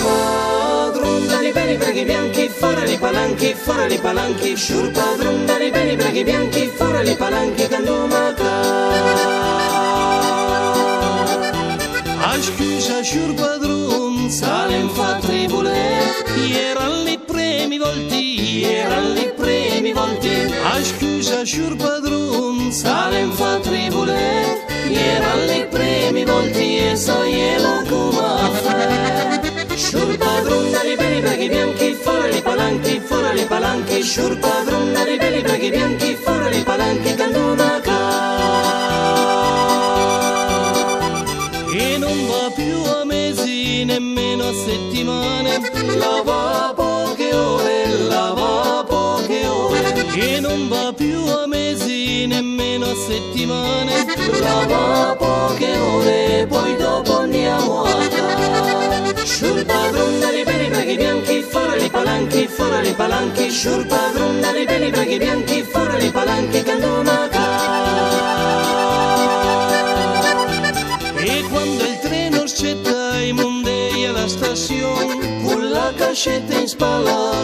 Padron dai belli braghi bianchi, fora li palanchi, sciur padron dai belli braghi bianchi, fora li palanchi, candomaca. A scusa, sciur padron, salem fa tribule, eran li premi volti, A scusa, sciur padron, salem fa tribule, eran li premi volti e so gliela come fa. Sciur padron dai belli braghi bianchi, fora li palanchi, sciur padron dai belli braghi bianchi, fora li palanchi, candomaca. E non va più a mesi, nemmeno a settimane, lava poche ore, E non va più a mesi, nemmeno a settimane, lava poche ore, poi dopo andiamo a casa. Sciur padron dai belli braghi bianchi, fora li palanchi, sciur padron dai belli braghi bianchi, fora li palanchi, candomaca. E quando il treno scetta i mondei alla stazione, con la cascetta in spalla,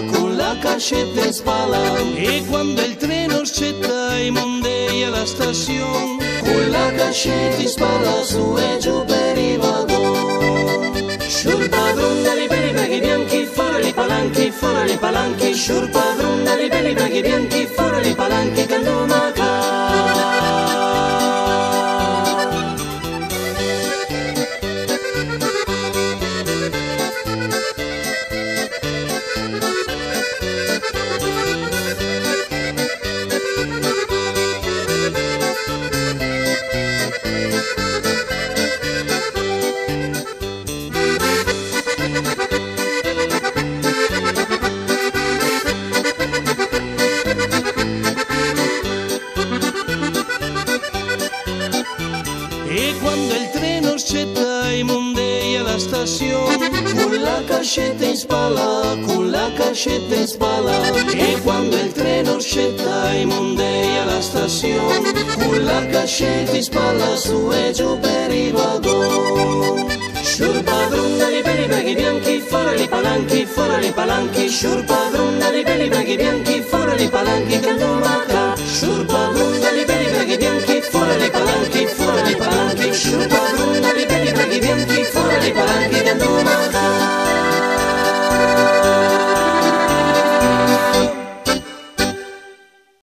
E quando il treno scetta i mondei alla stazione, con la cascetta in spalla, su e giù per i vagoni. Sciur padron dai belli braghi bianchi, fora li palanchi, sciur padron dai belli braghi bianchi, fora li palanchi, candomaca. E quando il treno scetta i mondei alla stazione, con la cascetta in spalla, E quando il treno scetta i mondei alla stazione, con la cascetta in spalla, su e giù per i vagoni. Sciur padron dai belli braghi bianchi, fora li palanchi, sciur padron dai belli braghi bianchi, fora li palanchi, candomaca. Sciur padron dai